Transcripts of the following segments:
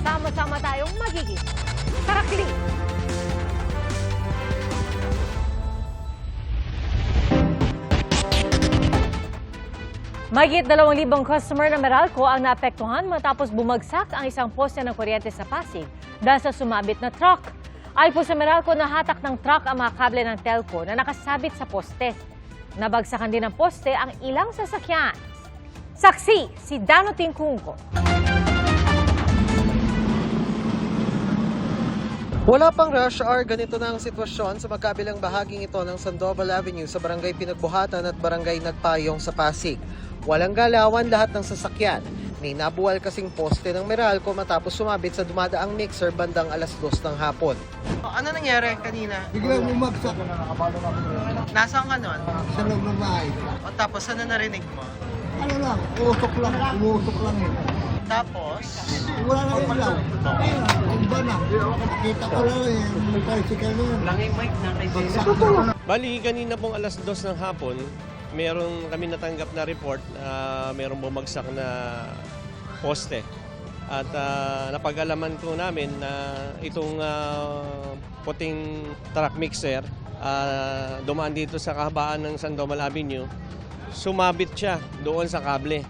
Sama-sama tayong magiging tarakli. Mahigit 2,000 customer ng Meralco ang naapektuhan matapos bumagsak ang isang poste ng kuryente sa Pasig dahil sa sumabit na truck. Ayon po sa Meralco, nahatak ng truck ang mga kable ng telco na nakasabit sa poste. Nabagsakan din ng poste ang ilang sasakyan. Saksi, si Dano Tingkungko. Wala pang rush hour, ganito na ang sitwasyon sa magkabilang bahaging ito ng Sandoval Avenue sa Barangay Pinagbuhatan at Barangay Nagpayong sa Pasig. Walang galawan lahat ng sasakyan. May nabuwal kasing poste ng Meralco matapos sumabit sa dumadaang mixer bandang 2:00 ng hapon. Ano nangyari kanina? Biglang bumagsak Nasaan ka nun? sa loob ng bahay. O tapos ano narinig mo? Ano lang, umusok lang yun. Tapos? Wala na ilaw. Ang iba na. Nakita ko lang yung tricycle na yun. Bagsak na. Bali, kanina pong 2:00 ng hapon, meron kami natanggap na report na merong bumagsak na poste. At napag-alaman ko namin na itong puting truck mixer dumaan dito sa kahabaan ng Sandoval Avenue, sumabit siya doon sa kable.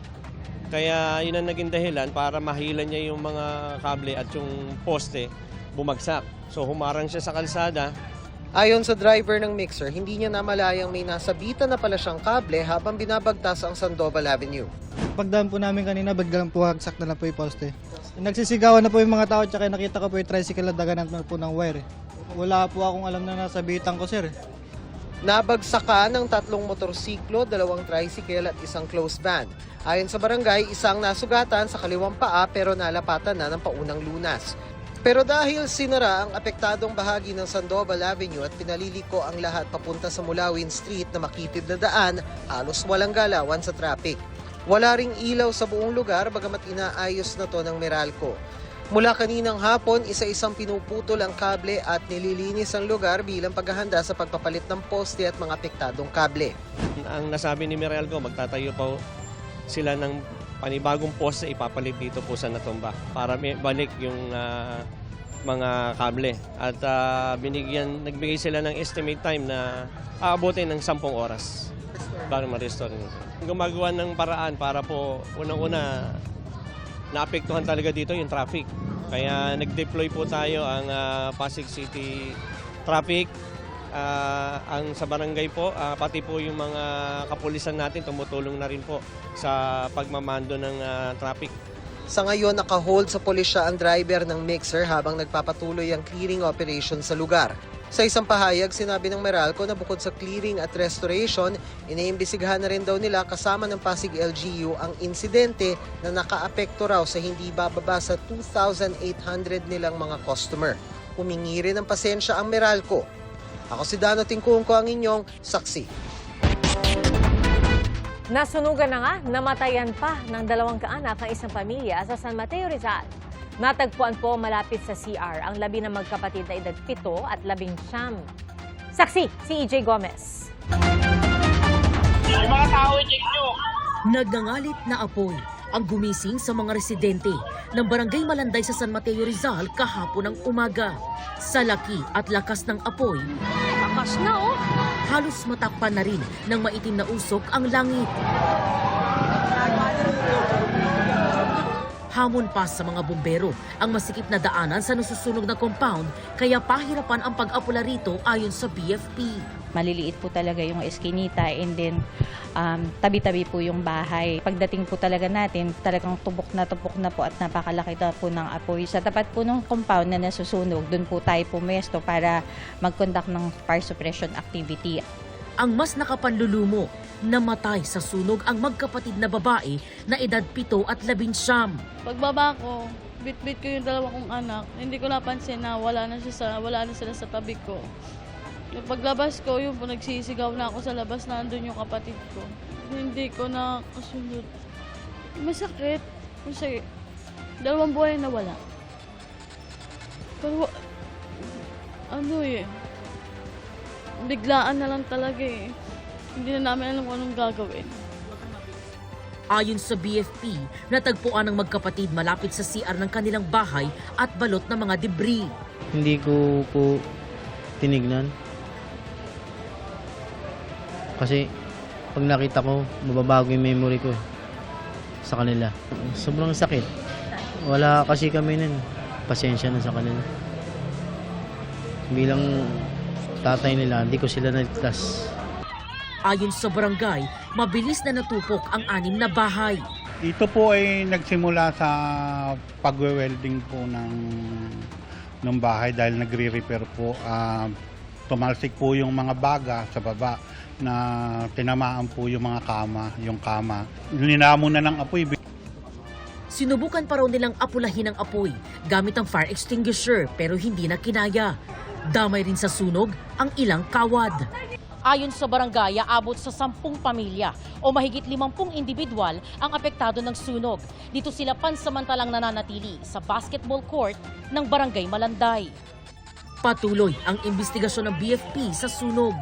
Kaya yun ang naging dahilan para mahilan niya yung mga kable at yung poste bumagsak. So humarang siya sa kalsada. Ayon sa driver ng mixer, hindi niya namalayang may nasabitan na pala siyang kable habang binabagtas ang Sandoval Avenue. Pagdaan po namin kanina, biglang po hagsak na lang po yung poste. Nagsisigawan na po yung mga tao, tsaka nakita ko po yung tricycle na daganan na po ng wire. Wala po akong alam na nasabitan ko, sir. Nabagsakan ng 3 motorsiklo, 2 tricycle at 1 closed van. Ayon sa barangay, isang nasugatan sa kaliwang paa pero nalapatan na ng paunang lunas. Pero dahil sinara ang apektadong bahagi ng Sandoval Avenue at pinaliliko ang lahat papunta sa Mulawin Street na makitid na daan, halos walang galawan sa traffic. Wala ring ilaw sa buong lugar bagamat inaayos na to ng Meralco. Mula kaninang hapon, isa-isang pinuputol ang kable at nililinis ang lugar bilang paghahanda sa pagpapalit ng poste at mga apektadong kable. Ang nasabi ni Meralco, magtatayo pa sila ng panibagong poste ipapalit dito po sa natumba para balik yung mga kable. At nagbigay sila ng estimate time na aabutin ng 10 oras para ma-restore. Gumagawa ng paraan para po unang-una naapektuhan talaga dito yung traffic. Kaya nag-deploy po tayo ang Pasig City Traffic, ang sa barangay po, pati po yung mga kapulisan natin tumutulong na rin po sa pagmamando ng traffic. Sa ngayon, naka-hold sa pulisya ang driver ng mixer habang nagpapatuloy ang clearing operation sa lugar. Sa isang pahayag, sinabi ng Meralco na bukod sa clearing at restoration, iniimbestigahan na rin daw nila kasama ng Pasig LGU ang insidente na nakaapekto raw sa hindi bababa sa 2,800 nilang mga customer. Humingi rin ng pasensya ang Meralco. Ako si Dano Tingkungko, ang inyong saksi. Nasunugan na nga, namatayan pa ng 2 kaanak ng isang pamilya sa San Mateo, Rizal. Natagpuan po malapit sa CR ang labi ng magkapatid na edad 7 at 19. Saksi, si EJ Gomez. Nagngangalit na apoy ang gumising sa mga residente ng Barangay Malanday sa San Mateo, Rizal kahapon ng umaga. Sa laki at lakas ng apoy, Lakas na oh! halos matakpan na rin ng maitim na usok ang langit. Hamon pa sa mga bumbero ang masikip na daanan sa nasusunog na compound, kaya pahirapan ang pag-apula rito ayon sa BFP. Maliliit po talaga yung eskinita and then tabi-tabi po yung bahay. Pagdating po talaga natin, talagang tupok na po at napakalaki na po ng apoy. Sa tapat po ng compound na nasusunog, doon po tayo pumesto para mag-conduct ng fire suppression activity. Ang mas nakapanlulumo, namatay sa sunog ang magkapatid na babae na edad 7 at 19. Pagbaba ko, bit-bit ko yung 2 kong anak. Hindi ko napansin na wala na sila sa tabi ko. Yung paglabas ko, yung nagsisigaw na ako sa labas na andun yung kapatid ko. Hindi ko na kasunod. Masakit. Kasi 2 buhay na wala. Pero biglaan na lang talaga eh. Hindi na namin alam kung anong gagawin. Ayon sa BFP, natagpuan ng magkapatid malapit sa CR ng kanilang bahay at balot ng mga debris. Hindi ko po tinignan. Kasi pag nakita ko, mababago yung memory ko sa kanila. Sobrang sakit. Wala kasi kami nun. Pasensya na sa kanila. Bilang tatay nila, hindi ko sila naligtas. Ayon sa barangay, mabilis na natupok ang 6 na bahay. Ito po ay nagsimula sa pagwe-welding po ng bahay dahil nagre-repair po. Tumalsik po yung mga baga sa baba na tinamaan po yung mga kama. Linamon na ng apoy. Sinubukan pa raw nilang apulahin ang apoy gamit ang fire extinguisher pero hindi na kinaya. Damay rin sa sunog ang ilang kawad. Ayon sa barangay, aabot sa 10 pamilya o mahigit 50 individual ang apektado ng sunog. Dito sila pansamantalang nananatili sa basketball court ng Barangay Malanday. Patuloy ang investigasyon ng BFP sa sunog.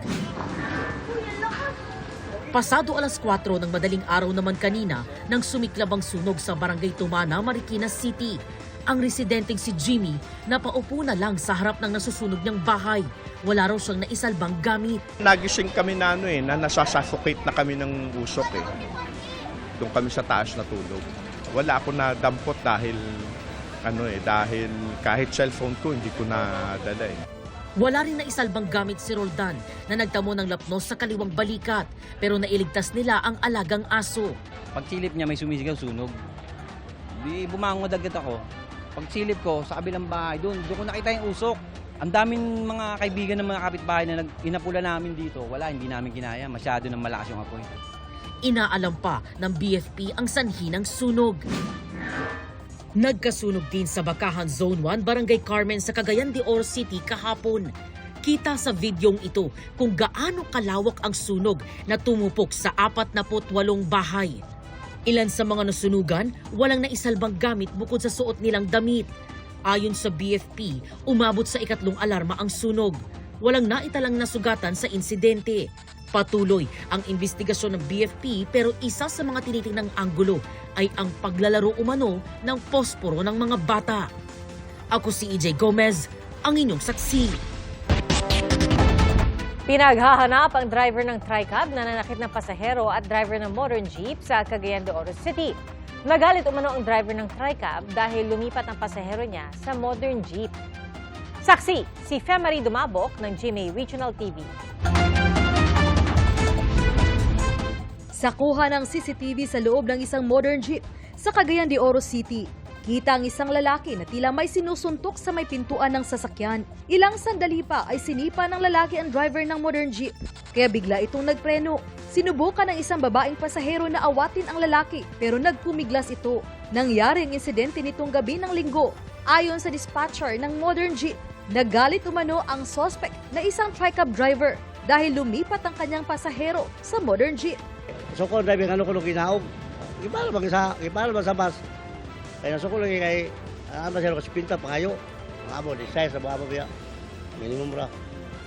Pasado alas 4 ng madaling araw naman kanina nang sumiklab ang sunog sa Barangay Tumana, Marikina City. Ang residenteng si Jimmy napaupo na lang sa harap ng nasusunog niyang bahay. Wala raw siyang naisalbang gamit. Nagising kami na na nasasuffocate na kami ng usok eh. Doon kami sa taas natulog. Wala ako na dampot dahil dahil kahit cellphone ko hindi ko nadala eh. Wala rin naisalbang gamit si Roldan na nagtamo ng lapnos sa kaliwang balikat pero nailigtas nila ang alagang aso. Pagsilip niya may sumisigaw sunog. Di bumangon agad ako. Pagsilip ko sa kabilang bahay, doon ko nakita yung usok. Ang daming mga kaibigan ng mga kapitbahay na inapula namin dito. Wala, hindi namin kinaya. Masyado nang malakas yung apoy. Inaalam pa ng BFP ang sanhi ng sunog. Nagkasunog din sa Bakahan Zone 1, Barangay Carmen sa Cagayan de Oro City kahapon. Kita sa videong ito kung gaano kalawak ang sunog na tumupok sa 48 bahay. Ilan sa mga nasunugan, walang naisalbang gamit bukod sa suot nilang damit. Ayon sa BFP, umabot sa 2nd alarma ang sunog. Walang naitalang nasugatan sa insidente. Patuloy ang investigasyon ng BFP pero isa sa mga tinitingnang anggulo ay ang paglalaro umano ng posporo ng mga bata. Ako si EJ Gomez, ang inyong saksi. Pinaghahanap ang driver ng TriCab na nanakit ng pasahero at driver ng modern jeep sa Cagayan de Oro City. Nagalit umano ang driver ng TriCab dahil lumipat ang pasahero niya sa modern jeep. Saksi, si Femari Dumabok ng GMA Regional TV. Sa kuha ng CCTV sa loob ng isang modern jeep sa Cagayan de Oro City, kita ang isang lalaki na tila may sinusuntok sa may pintuan ng sasakyan. Ilang sandali pa ay sinipa ng lalaki ang driver ng modern jeep, kaya bigla itong nagpreno. Sinubukan ng isang babaeng pasahero na awatin ang lalaki pero nagpumiglas ito. Nangyari ang insidente nitong gabi ng Linggo. Ayon sa dispatcher ng modern jeep, nagalit umano ang suspect na isang TriCab driver dahil lumipat ang kanyang pasahero sa modern jeep. So ko driving ko ginaog. Gipala ba sa bus? Kaya so ko lagi kay masero kasi pinta pangayo. Amo di size sa baba biya. Minimum ra.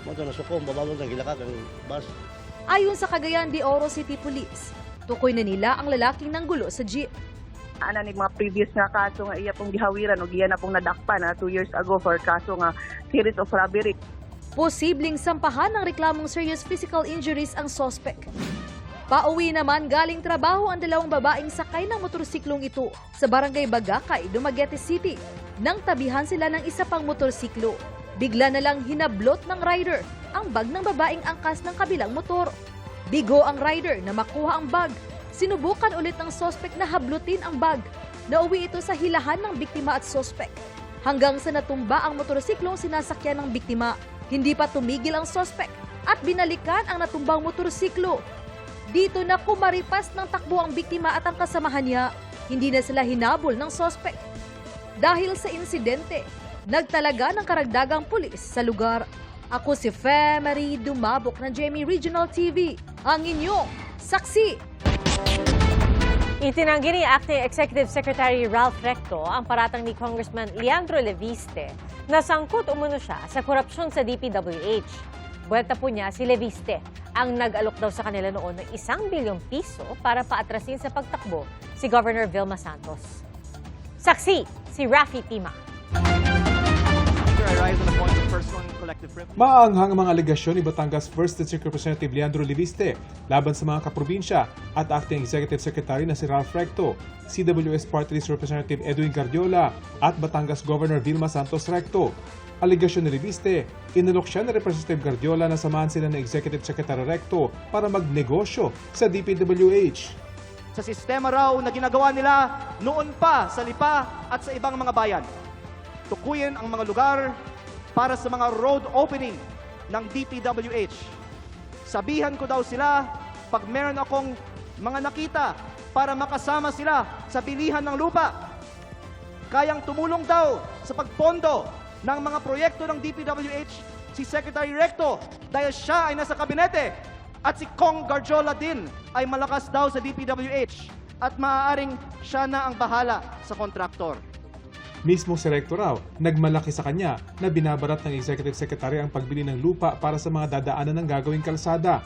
Mo to nasuko bababon ng gilakag ang bus. Ayon sa Cagayan de Oro City Police, tukoy na nila ang lalaking nanggulo sa jeep. Ana ni mga previous nga kaso nga iya pong gihawiran o giya na pong nadakpan 2 years ago for kaso nga series of robbery. Posibleng sampahan ng reklamong serious physical injuries ang suspect. Pauwi naman galing trabaho ang 2 babaeng sakay ng motorsiklong ito sa Barangay Bagakay, Dumaguete City. Nang tabihan sila ng isa pang motorsiklo, bigla na lang hinablot ng rider ang bag ng babaeng angkas ng kabilang motor. Bigo ang rider na makuha ang bag. Sinubukan ulit ng suspect na hablutin ang bag. Nauwi ito sa hilahan ng biktima at suspect. Hanggang sa natumba ang motorsiklong sinasakyan ng biktima. Hindi pa tumigil ang suspect at binalikan ang natumbang motorsiklo. Dito na kumaripas ng takbo ang biktima at ang kasamahan niya. Hindi na sila hinabol ng suspect. Dahil sa insidente, nagtalaga ng karagdagang pulis sa lugar. Ako si Femari Dumabok ng GMA Regional TV, ang inyong saksi. Itinanggi ni Acting Executive Secretary Ralph Recto ang paratang ni Congressman Leandro Leviste na sangkot umano siya sa korupsyon sa DPWH. Buwelta po niya si Leviste, ang nag-alok daw sa kanila noon ng 1 bilyong piso para paatrasin sa pagtakbo si Governor Vilma Santos. Saksi, si Rafi Tima. Maanghang ang mga alegasyon ni Batangas 1st District Representative Leandro Leviste laban sa mga kaprobinsya at Acting Executive Secretary na si Ralph Recto, CWS Party List Representative Edwin Cardiola at Batangas Governor Vilma Santos Recto. Alegasyon ni Leviste, inalok siya ni Representative Cardiola na samahan sila ng Executive Secretary Recto para magnegosyo sa DPWH. Sa sistema raw na ginagawa nila noon pa sa Lipa at sa ibang mga bayan. Tukuyin ang mga lugar para sa mga road opening ng DPWH. Sabihan ko daw sila pag meron akong mga nakita para makasama sila sa bilihan ng lupa. Kayang tumulong daw sa pagpondo ng mga proyekto ng DPWH si Secretary Recto dahil siya ay nasa kabinete at si Kong Garjola din ay malakas daw sa DPWH at maaaring siya na ang bahala sa kontraktor. Mismo si Recto raw, nagmalaki sa kanya na binabarat ng Executive Secretary ang pagbili ng lupa para sa mga dadaanan ng gagawing kalsada.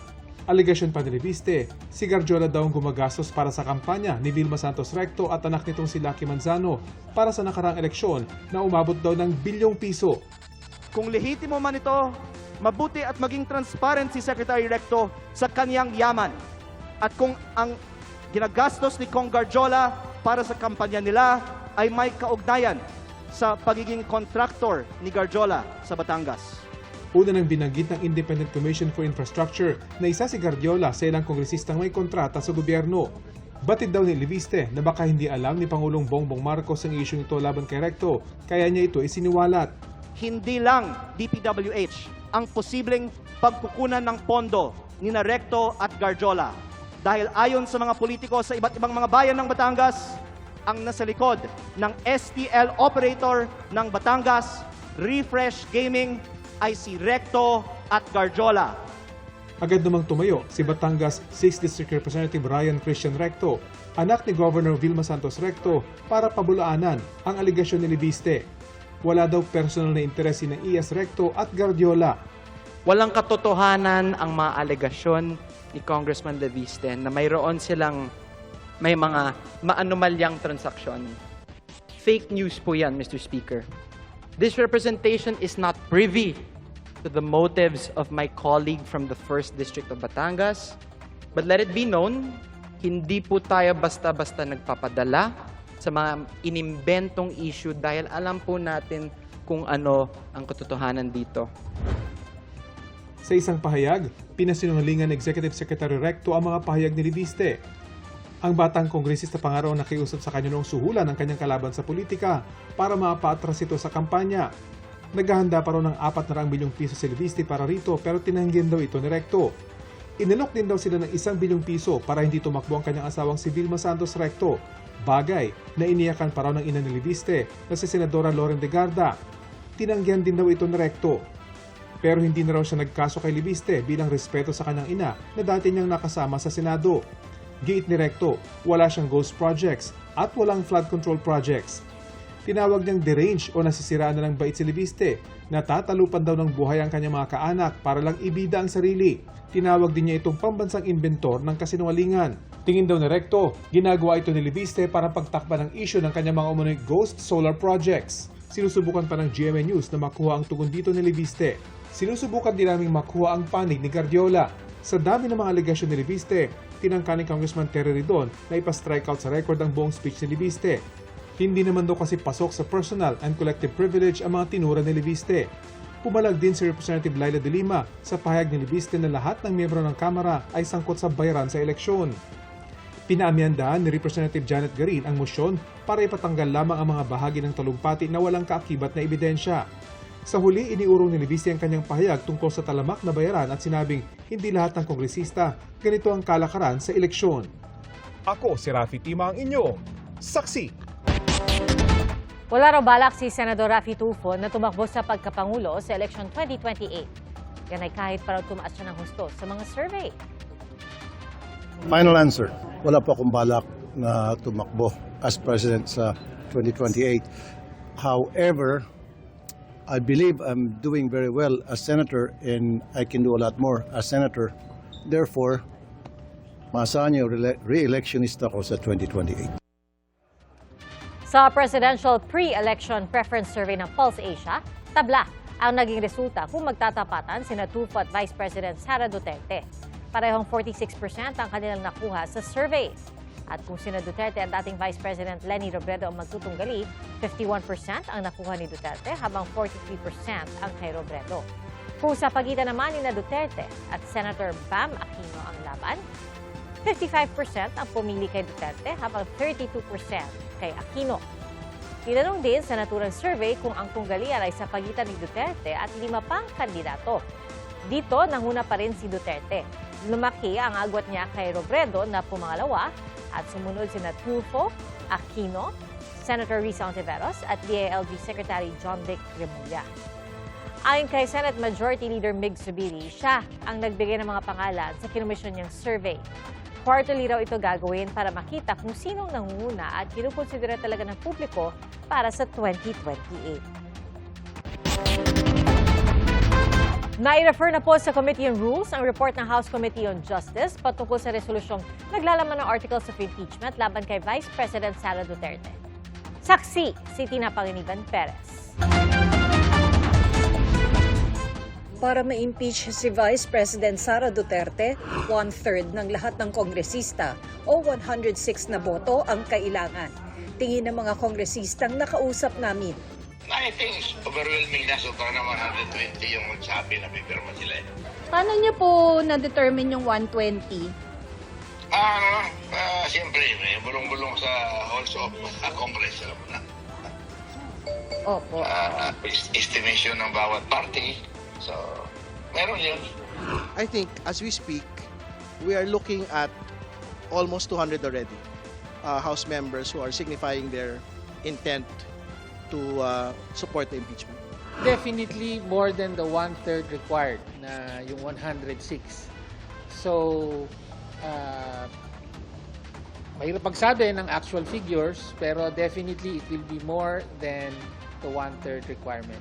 Alegasyon pa ni Leviste, si Garjola daw ang gumagastos para sa kampanya ni Vilma Santos Recto at anak nitong si Lucky Manzano para sa nakaraang eleksyon na umabot daw ng bilyong piso. Kung lehitimo man ito, mabuti at maging transparent si Secretary Recto sa kanyang yaman. At kung ang ginagastos ni Kong Garjola para sa kampanya nila ay may kaugnayan sa pagiging contractor ni Garjola sa Batangas. Una nang binanggit ng Independent Commission for Infrastructure na isa si Guardiola sa ilang kongresistang may kontrata sa gobyerno. Batid daw ni Leviste na baka hindi alam ni Pangulong Bongbong Marcos ang isyong ito laban kay Recto, kaya niya ito isiniwalat. Hindi lang DPWH ang posibleng pagkukunan ng pondo ni Recto at Garjola. Dahil ayon sa mga politiko sa iba't ibang mga bayan ng Batangas, ang nasa likod ng STL operator ng Batangas, Refresh Gaming, ay si Recto at Garjola. Agad namang tumayo si Batangas 6th District Representative Ryan Christian Recto, anak ni Governor Vilma Santos Recto, para pabulaanan ang alegasyon ni Leviste. Wala daw personal na interes ni E.S. Recto at Guardiola. Walang katotohanan ang mga alegasyon ni Congressman Leviste na mayroon silang may mga maanomalyang transaksyon. Fake news po yan, Mr. Speaker. This representation is not privy to the motives of my colleague from the 1st District of Batangas. But let it be known, hindi po tayo basta-basta nagpapadala sa mga inimbentong issue dahil alam po natin kung ano ang katotohanan dito. Sa isang pahayag, pinasinungalingan ng Executive Secretary Recto ang mga pahayag ni Leviste. Ang batang kongresista pa nga raw nakiusap sa kanya noong suhulan ng kanyang kalaban sa politika para mapaatras ito sa kampanya. Naghahanda pa raw ng 400 milyong piso si Leviste para rito pero tinanggihan daw ito ni Recto. Inalok din daw sila ng 1 bilyong piso para hindi tumakbo ang kanyang asawang si Vilma Santos Recto. Bagay na iniyakan pa raw ng ina ni Leviste na si Senadora Loren de Garda. Tinanggihan din daw ito ni Recto. Pero hindi na raw siya nagkaso kay Leviste bilang respeto sa kanyang ina na dati niyang nakasama sa Senado. Giit ni Recto, wala siyang ghost projects at walang flood control projects. Tinawag niyang deranged o nasisiraan na ng bait si Leviste, na tatalupan daw ng buhay ang kanyang mga kaanak para lang ibida ang sarili. Tinawag din niya itong pambansang inventor ng kasinungalingan. Tingin daw ni Recto, ginagawa ito ni Leviste para pagtakpan ng issue ng kanyang mga umunoy ghost solar projects. Sinusubukan pa ng GMA News na makuha ang tugon dito ni Leviste. Sinusubukan din naming makuha ang panig ni Guardiola. Sa dami ng mga alegasyon ni Leviste, tinangka ni Congressman Terry Ridon na ipa-strikeout sa record ang buong speech ni Leviste. Hindi naman daw kasi pasok sa personal and collective privilege ang mga tinura ni Leviste. Pumalag din si Representative Laila de Lima sa pahayag ni Leviste na lahat ng miyembro ng Kamara ay sangkot sa bayaran sa eleksyon. Pinaamyandahan ni Representative Janet Garin ang motion para ipatanggal lamang ang mga bahagi ng talumpati na walang kaakibat na ebidensya. Sa huli, iniurong ni Leviste ang kanyang pahayag tungkol sa talamak na bayaran at sinabing hindi lahat ng kongresista ganito ang kalakaran sa eleksyon. Ako si Rafi Tima ang inyo. Saksi! Wala raw balak si Senador Rafi Tulfo na tumakbo sa pagkapangulo sa election 2028. Yan ay kahit para tumaas siya ng husto sa mga survey. Final answer. Wala po akong balak na tumakbo as president sa 2028. However, I believe I'm doing very well as senator and I can do a lot more as senator. Therefore, maasahan niyo re-electionist ako sa 2028. Sa presidential pre-election preference survey ng Pulse Asia, tabla ang naging resulta kung magtatapatan sina Tulfo at Vice President Sara Duterte. Parehong 46% ang kanilang nakuha sa survey. At kung sina Duterte at dating Vice President Leni Robredo ang magtutunggali, 51% ang nakuha ni Duterte habang 43% ang kay Robredo. Kung sa pagitan naman ni Duterte at Senator Bam Aquino ang laban, 55% ang pumili kay Duterte habang 32% kay Aquino. Tinanong din sa naturang survey kung ang tunggalian ay sa pagitan ni Duterte at 5 pang kandidato. Dito, nanguna pa rin si Duterte. Lumaki ang agwat niya kay Robredo na pumangalawa at sumunod sina Tulfo, Aquino, Senator Risa Ontiveros at DILG Secretary John Dick Remulla. Ayon kay Senate Majority Leader Mig Zubiri, siya ang nagbigay ng mga pangalan sa kinumisyon niyang survey. Quarterly raw ito gagawin para makita kung sinong nangunguna at kinukonsidera talaga ng publiko para sa 2028. Nai-refer na po sa Committee on Rules ang report ng House Committee on Justice patungkol sa resolusyong naglalaman ng articles of impeachment laban kay Vice President Sara Duterte. Saksi, si Tina Panginiban Perez. Para ma-impeach si Vice President Sara Duterte, 1/3 ng lahat ng kongresista o 106 na boto ang kailangan. Tingin ng mga kongresistang nakausap namin. I think it's overwhelming na. Sobra na 120 yung magsabi na pipirma sila. Paano niyo po na-determine yung 120? Siyempre, may bulong-bulong sa halls of Congress. Alam mo na. Opo. Estimation ng bawat party. So, meron yun. I think as we speak, we are looking at almost 200 already. House members who are signifying their intent to support the impeachment. Definitely more than the 1/3 required na yung 106. So, mahirap magsabi ng actual figures, pero definitely it will be more than the 1/3 requirement.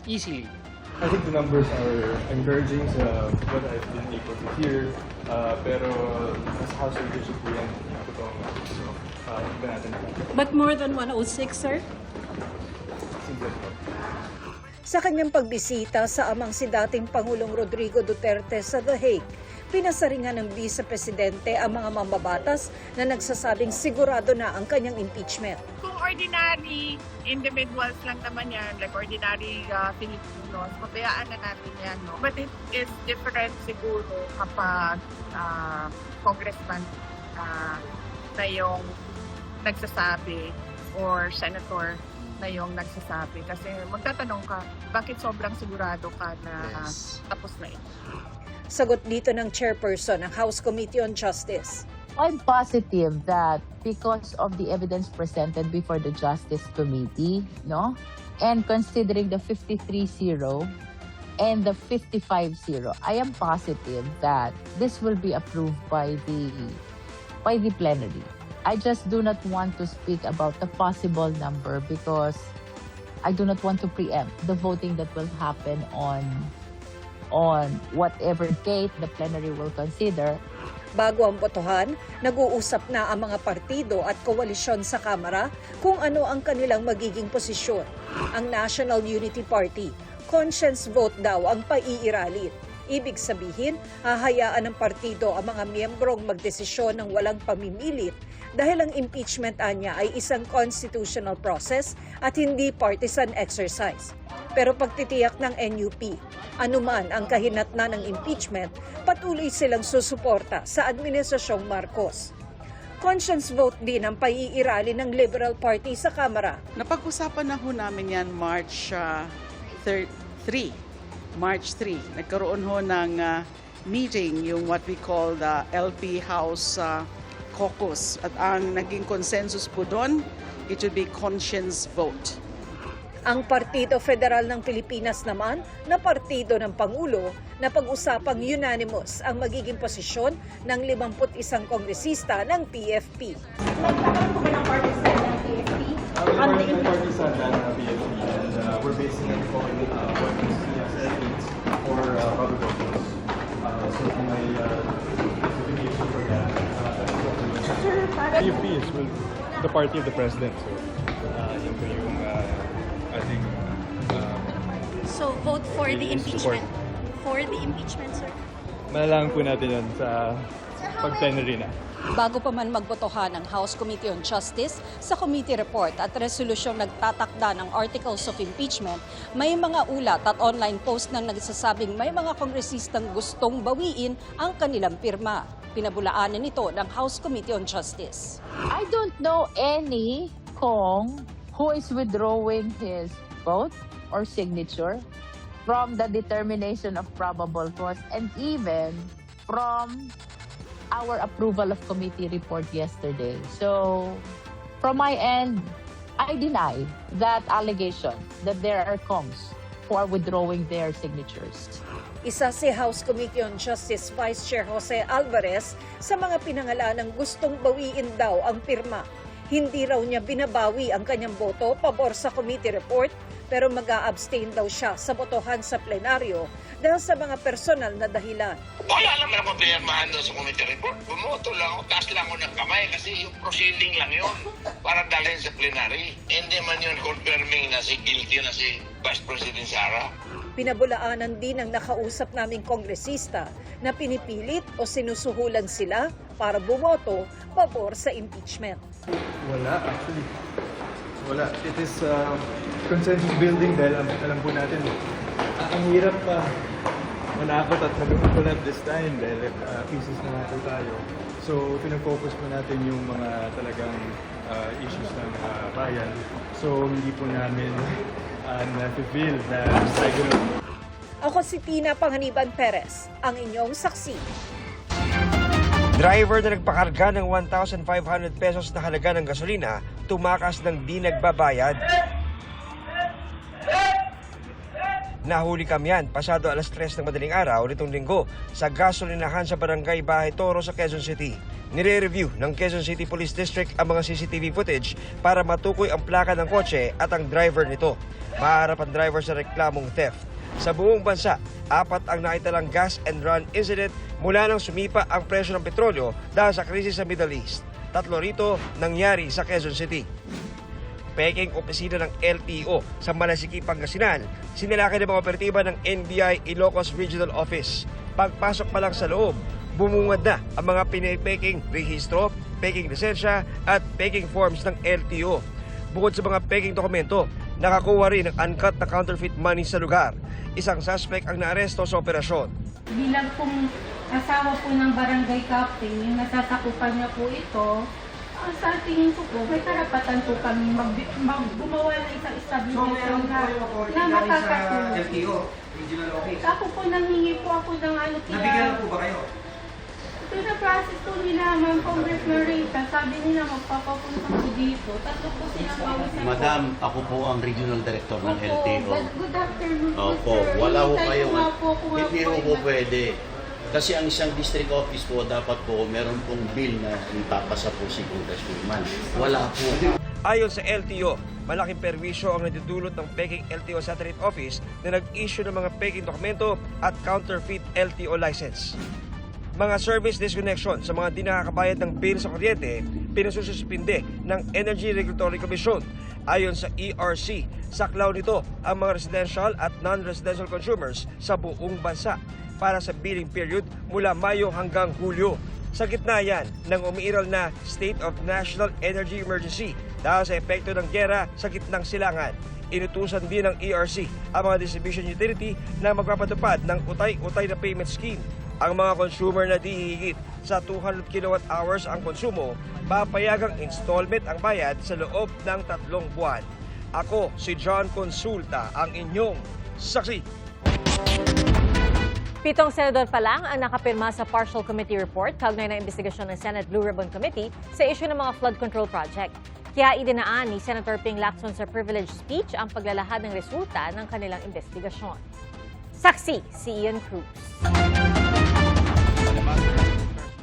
Easily. I think the numbers are encouraging sa what I've been able to hear. Pero as House leadership po yan, totoong so, tignan natin. But more than 106, sir? Sa kanyang pagbisita sa amang si dating Pangulong Rodrigo Duterte sa The Hague, pinasaringan ng Vice Presidente ang mga mambabatas na nagsasabing sigurado na ang kanyang impeachment. Kung ordinary individuals lang naman yan, like ordinary Filipinos, pabayaan na natin yan. No? But it is different siguro kapag congressman na yung nagsasabi or senator na yung nagsasabi. Kasi magtatanong ka, bakit sobrang sigurado ka na tapos na ito? Sagot dito ng chairperson ng House Committee on Justice. I'm positive that because of the evidence presented before the Justice Committee, no, and considering the 53-0 and the 55-0, I am positive that this will be approved by the plenary. I just do not want to speak about the possible number because I do not want to preempt the voting that will happen on whatever date the plenary will consider. Bago ang botohan, nag-uusap na ang mga partido at koalisyon sa Kamara kung ano ang kanilang magiging posisyon. Ang National Unity Party, conscience vote daw ang paiiralin. Ibig sabihin, hahayaan ng partido ang mga miyembrong magdesisyon ng walang pamimilit dahil ang impeachment anya ay isang constitutional process at hindi partisan exercise. Pero pagtitiyak ng NUP, anuman ang kahinatnan ng impeachment, patuloy silang susuporta sa Administrasyong Marcos. Conscience vote din ang paiirali ng Liberal Party sa Kamara. Napag-usapan na ho namin yan March 3. Nagkaroon ho ng meeting, yung what we call the LP House Caucus. At ang naging consensus po doon, it would be conscience vote. Ang Partido Federal ng Pilipinas naman na partido ng Pangulo na pag-usapang unanimous ang magiging posisyon ng 51 kongresista ng PFP. We're partisan ng PFP and we're basically select on what is needs for public officials. So may justification for that. PUP is the party of the president. So yun po yung ating So vote for the support. impeachment. For the impeachment, sir. Malalaman po natin yan sa pag-plenary na. Bago pa man magbotohan ng House Committee on Justice sa committee report at resolusyong nagtatakda ng articles of impeachment, may mga ulat at online post nang nagsasabing may mga kongresistang gustong bawiin ang kanilang pirma. Pinabulaanan nito ng House Committee on Justice. I don't know any Kong who is withdrawing his vote or signature from the determination of probable cause and even from our approval of committee report yesterday. So, from my end, I deny that allegation that there are Kongs who are withdrawing their signatures. Isa si House Committee on Justice Vice Chair Jose Alvarez sa mga pinangalan ng gustong bawiin daw ang pirma. Hindi raw niya binabawi ang kanyang boto pabor sa committee report pero mag-a-abstain daw siya sa botohan sa plenaryo dahil sa mga personal na dahilan. Wala naman akong pinirmahan doon sa committee report. Bumoto lang ako, taas lang ako ng kamay kasi yung proceeding lang yun para dalhin sa plenary. Hindi man yun confirming na si guilty na si Vice President Sara. Pinabulaanan din ng nakausap naming kongresista na pinipilit o sinusuhulan sila para bumoto pabor sa impeachment. Wala, actually. Wala. It is consensus building dahil alam po natin, ang hirap pa manakot at mag-ulat this time dahil pieces na natin tayo. So, pinag-focus po natin yung mga talagang issues ng bayan. So, hindi po namin na-feel na regular. Ako si Tina Panganiban Perez, ang inyong saksi. Driver na nagpakarga ng 1,500 pesos na halaga ng gasolina, tumakas ng di nagbabayad. Nahuli kamyan pasado alas 3 ng madaling araw nitong linggo sa gasolinahan sa barangay Bahay Toro sa Quezon City. Nire-review ng Quezon City Police District ang mga CCTV footage para matukoy ang plaka ng kotse at ang driver nito. Maharap ang driver sa reklamong theft. Sa buong bansa, 4 ang naitalang gas and run incident mula nang sumipa ang presyo ng petrolyo dahil sa krisis sa Middle East. 3 rito nangyari sa Quezon City. Peking opisina ng LTO sa Malasiki, Pangasinan, sinilaki ng mga operatiba ng NBI Ilocos Regional Office. Pagpasok pa lang sa loob, bumungad na ang mga pinipeking rehistro, peking lisensya at peking forms ng LTO. Bukod sa mga peking dokumento, nakakuha rin ng uncut na counterfeit money sa lugar. Isang suspect ang naaresto sa operasyon. Bilang pong asawa po ng barangay captain, yung nasasakupan niya po ito, sa tingin ko po, may karapatan po kami gumawa ng isang establishment na makakatulong. LTO, Regional Office. Ako po, nanghingi po ako ng ano kaya... Nabigyan na po ba kayo? Ito na process po nila, Ma'am Congressman Rita. Sabi nila magpapapunta po dito. 3 po silang mawisan. Madam, ako po ang Regional Director ng LTO. Good afternoon po, Opo, sir. wala ho Hintay kayo. ko nga po kung Hindi ako ho po pwede. Kasi ang isang district office po, dapat po meron pong bill na ipapasa po si Congressman. Wala po. Ayon sa LTO, malaking perwisyo ang nadudulot ng peking LTO Satellite Office na nag-issue ng mga peking dokumento at counterfeit LTO license. Mga service disconnection sa mga di nakakabayad ng bill sa kuryente, pinasususpinde ng Energy Regulatory Commission. Ayon sa ERC, saklaw nito ang mga residential at non-residential consumers sa buong bansa para sa billing period mula Mayo hanggang Hulyo. Sa gitna yan ng umiiral na State of National Energy Emergency dahil sa epekto ng gyera sa gitnang silangan. Inutusan din ng ERC ang mga distribution utility na magpapatupad ng utay-utay na payment scheme. Ang mga consumer na di higit sa 200 kWh ang konsumo, papayagang installment ang bayad sa loob ng 3 buwan. Ako si John Consulta, ang inyong saksi. 7 senador pa lang ang nakapirma sa partial committee report kaugnay ng investigasyon ng Senate Blue Ribbon Committee sa issue ng mga flood control project. Kaya idinaan ni Senator Ping Lacson sa privilege speech ang paglalahad ng resulta ng kanilang investigasyon. Saksi si Ian Cruz.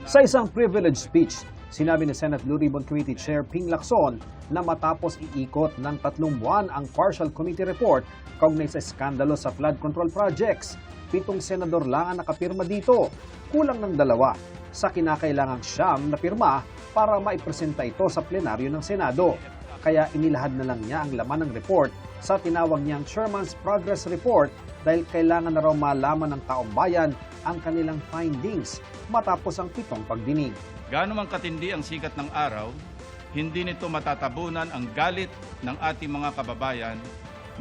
Sa isang privilege speech, Sinabi ni Senate Blue Ribbon Committee Chair Ping Lacson na matapos iikot ng 3 buwan ang partial committee report kaugnay sa eskandalo sa flood control projects, 7 senador lang ang nakapirma dito, kulang ng 2 sa kinakailangang 9 na pirma para maipresenta ito sa plenaryo ng Senado. Kaya inilahad na lang niya ang laman ng report sa tinawag niyang Chairman's Progress Report dahil kailangan na raw malaman ng taong bayan ang kanilang findings matapos ang 7 pagdinig. Gaano man katindi ang sikat ng araw, hindi nito matatabunan ang galit ng ating mga kababayan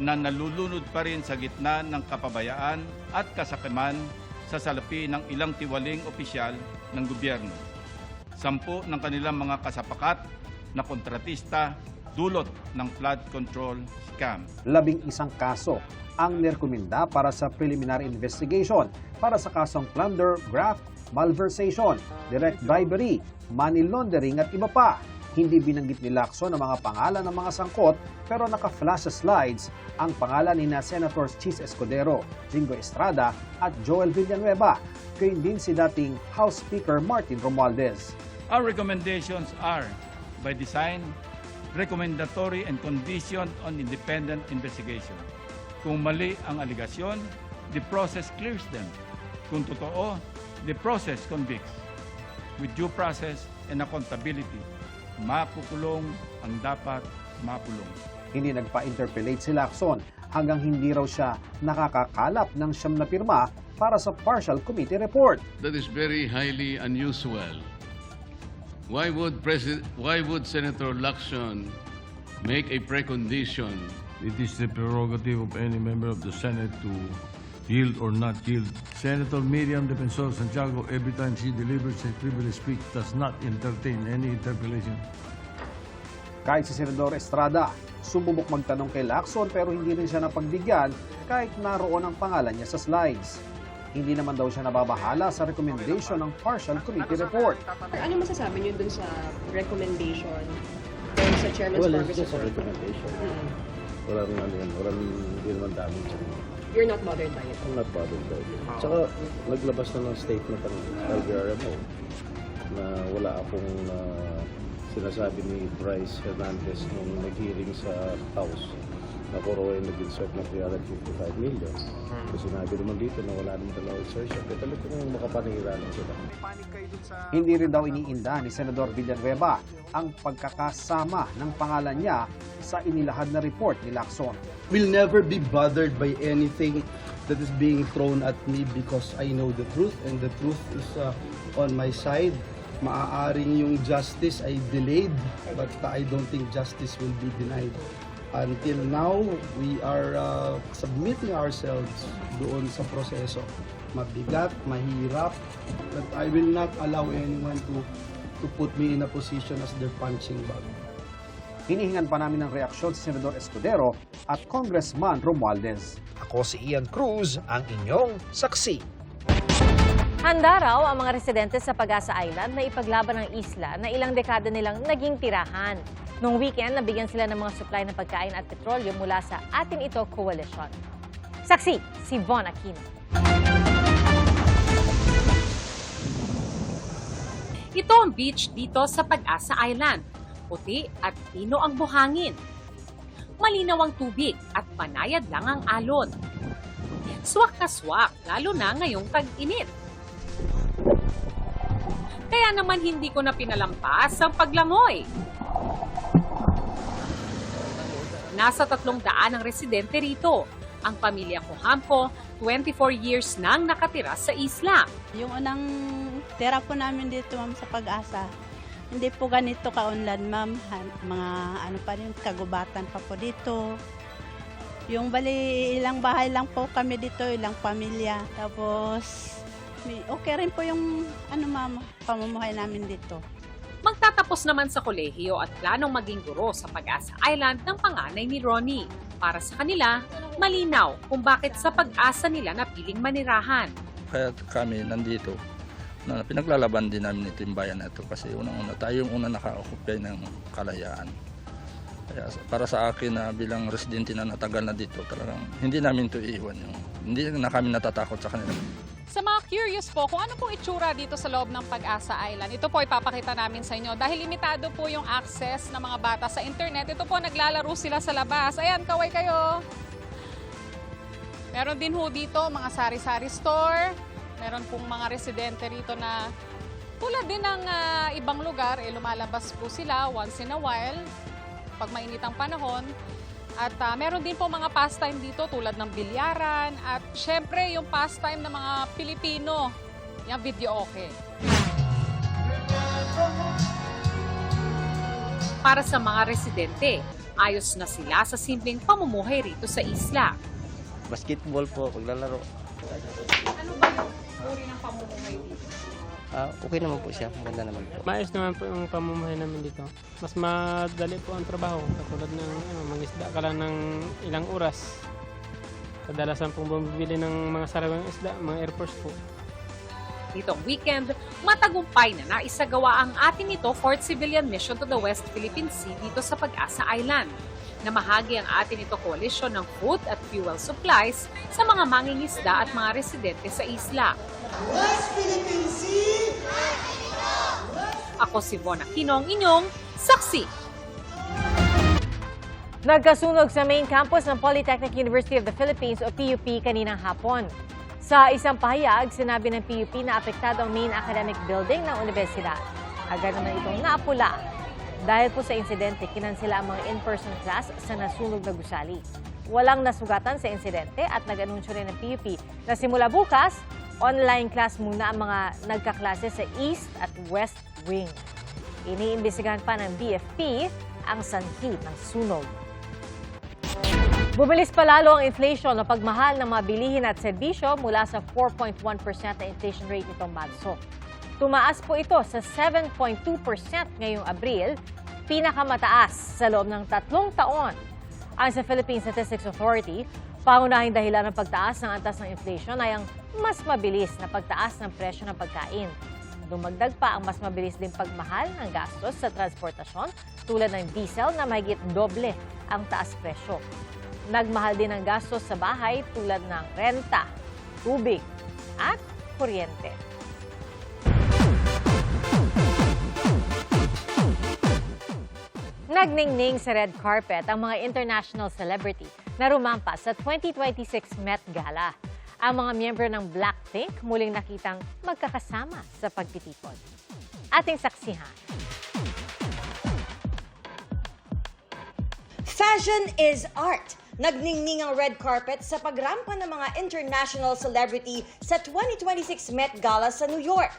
na nalulunod pa rin sa gitna ng kapabayaan at kasakiman sa salapi ng ilang tiwaling opisyal ng gobyerno. 10 ng kanilang mga kasapakat na kontratista dulot ng flood control scam. 11 kaso ang nirekomenda para sa preliminary investigation para sa kasong plunder, graft, malversation, direct bribery, money laundering at iba pa. Hindi binanggit ni Lacson ang mga pangalan ng mga sangkot pero naka-flash sa slides ang pangalan ni Senators Chis Escudero, Jingo Estrada at Joel Villanueva, gayon din si dating House Speaker Martin Romualdez. Our recommendations are, by design, recommendatory and conditioned on independent investigation. Kung mali ang aligasyon, the process clears them. Kung totoo, the process convicts. With due process and accountability, makukulong ang dapat makulong. Hindi nagpa-interpellate si Lacson hanggang hindi raw siya nakakakalap ng 9 na pirma para sa partial committee report. That is very highly unusual. Why would Senator Lacson make a precondition? It is the prerogative of any member of the Senate to yield or not yield. Senator Miriam Defensor Santiago, every time she delivers a privilege speech, does not entertain any interpellation. Kahit si Senador Estrada, sumubok magtanong kay Lacson pero hindi rin siya napagbigyan kahit naroon ang pangalan niya sa slides. Hindi naman daw siya nababahala sa recommendation ng partial committee report. Ano masasabi niyo dun sa recommendation sa Chairman's Progress Report? Well, it's just a recommendation. Hindi naman damage. You're not bothered by it? I'm not bothered by it. Tsaka naglabas na ng statement ang LBRMO na wala akong sinasabi ni Bryce Hernandez nung nag-hearing sa House na Coro ay nag-insert ng 355 million. Kasi sinabi naman dito na wala naman talaga insertion. Kaya talaga kung makapanira lang sila. Hindi rin daw iniinda ni Senador Villanueva ang pagkakasama ng pangalan niya sa inilahad na report ni Lacson. Will never be bothered by anything that is being thrown at me because I know the truth and the truth is on my side. Maaaring yung justice ay delayed but I don't think justice will be denied. Until now, we are submitting ourselves doon sa proseso. Mabigat, mahirap, but I will not allow anyone to put me in a position as their punching bag. Hinihingan pa namin ng reaksyon si Senador Escudero at Congressman Romualdez. Ako si Ian Cruz, ang inyong saksi. Handa raw ang mga residente sa Pag-asa Island na ipaglaban ang isla na ilang dekada nilang naging tirahan. Noong weekend, nabigyan sila ng mga supply ng pagkain at petrolyo mula sa Atin Ito Coalition. Saksi, si Von Aquino. Ito ang beach dito sa Pag-asa Island. Puti at pino ang buhangin. Malinaw ang tubig at panayad lang ang alon. Swak na swak, lalo na ngayong tag-init. Kaya naman hindi ko na pinalampas ang paglangoy. Nasa 300 ang residente rito. Ang pamilya Kuhampo, 24 years nang nakatira sa isla. Yung unang tira po namin dito, ma'am, sa Pag-asa, hindi po ganito kaunlad, ma'am. Mga ano pa rin, kagubatan pa po dito. Yung bali, ilang bahay lang po kami dito, ilang pamilya. Tapos, okay rin po yung ma'am, pamumuhay namin dito. Magtatapos naman sa kolehiyo at planong maging guro sa Pag-asa Island ng panganay ni Ronnie. Para sa kanila, malinaw kung bakit sa Pag-asa nila napiling manirahan. Kaya kami nandito, na pinaglalaban din namin ito yung bayan na ito kasi unang-una tayo yung unang naka-occupy ng kalayaan. Kaya para sa akin na bilang residente na natagal na dito, talagang hindi namin ito iiwan. Hindi na kami natatakot sa kanila. Sa mga curious po kung ano pong itsura dito sa loob ng Pag-asa Island, ito po ipapakita namin sa inyo. Dahil limitado po yung access ng mga bata sa internet, ito po naglalaro sila sa labas. Ayan, kaway kayo! Meron din ho dito mga sari-sari store. Meron pong mga residente rito na tulad din ng ibang lugar, lumalabas po sila once in a while pag mainit ang panahon. At meron din po mga pastime dito tulad ng bilyaran at syempre yung pastime ng mga Pilipino, yung video okay. Para sa mga residente, ayos na sila sa simpleng pamumuhay rito sa isla. Basketball po, paglalaro. Ano ba yung uri ng pamumuhay dito? Okay naman po siya, maganda naman po. Maayos naman po yung pamumuhay namin dito. Mas madali po ang trabaho. Katulad ng mangisda ka lang ng ilang oras. Kadalasan pong bumibili ng mga sariwang isda, mga Air Force po. Ditong weekend, matagumpay na naisagawa ang atin ito fourth civilian mission to the West Philippine Sea dito sa Pag-asa Island. Namahagi ang atin ito koalisyon ng food at fuel supplies sa mga mangingisda at mga residente sa isla. West Philippine Sea! Ako si Von Aquino, ang inyong saksi. Nagkasunog sa main campus ng Polytechnic University of the Philippines o PUP kaninang hapon. Sa isang pahayag, sinabi ng PUP na apektado ang main academic building ng universidad. Agad naman itong naapula. Dahil po sa insidente, kinansela ang mga in-person class sa nasunog na gusali. Walang nasugatan sa insidente at nag-anunsyo rin ng PUP na simula bukas, online class muna ang mga nagkaklase sa East at West Wing. Iniimbestigahan pa ng BFP ang sanhi ng sunog. Bumilis palalo ang inflation o pagmahal ng mga bilihin at serbisyo mula sa 4.1% na inflation rate nitong Marso. Tumaas po ito sa 7.2% ngayong Abril, pinakamataas sa loob ng 3 taon. Ayon sa Philippine Statistics Authority, pangunahing dahilan ng pagtaas ng antas ng inflation ay ang mas mabilis na pagtaas ng presyo ng pagkain. Dumagdag pa ang mas mabilis din pagmahal ng gastos sa transportasyon tulad ng diesel na mahigit doble ang taas presyo. Nagmahal din ang gastos sa bahay tulad ng renta, tubig at kuryente. Nagningning sa red carpet ang mga international celebrity na rumampas sa 2026 Met Gala. Ang mga miyembro ng Blackpink muling nakitang magkakasama sa pagtitipon. Ating saksihan. Fashion is art. Nagningning ang red carpet sa pagrampa ng mga international celebrity sa 2026 Met Gala sa New York.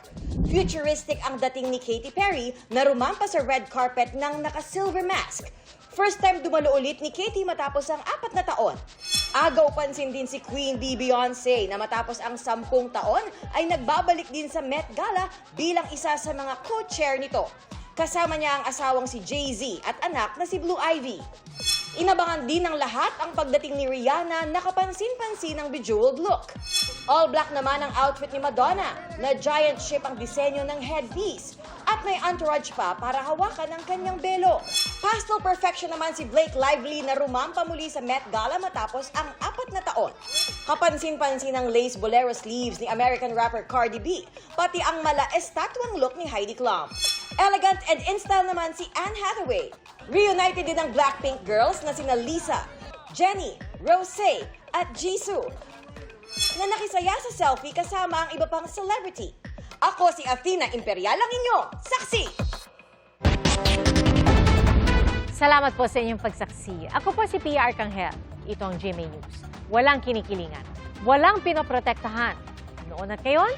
Futuristic ang dating ni Katy Perry na rumampa sa red carpet ng naka-silver mask. First time dumalo ulit ni Katy matapos ang 4 na taon. Agaw pansin din si Queen Bee Beyonce na matapos ang 10 taon ay nagbabalik din sa Met Gala bilang isa sa mga co-chair nito. Kasama niya ang asawang si Jay-Z at anak na si Blue Ivy. Inabangan din ng lahat ang pagdating ni Rihanna na kapansin-pansin ng bejeweled look. All black naman ang outfit ni Madonna na giant shape ang disenyo ng headpiece at may entourage pa para hawakan ang kanyang belo. Pastel perfection naman si Blake Lively na rumampa muli sa Met Gala matapos ang 4 na taon. Kapansin-pansin ang lace bolero sleeves ni American rapper Cardi B, pati ang mala-estatwang look ni Heidi Klum. Elegant and in-style naman si Anne Hathaway. Reunited din ang Blackpink girls na sina Lisa, Jennie, Rosé at Jisoo na nakisaya sa selfie kasama ang iba pang celebrity. Ako si Athena Imperial, ang inyong saksi! Salamat po sa inyong pagsaksi. Ako po si Pia Arcangel. Ito ang GMA News. Walang kinikilingan, walang pinoprotektahan. Noon at ngayon,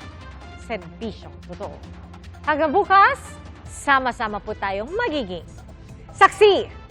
serbisyong totoo. Hanggang bukas, sama-sama po tayong magiging saksi!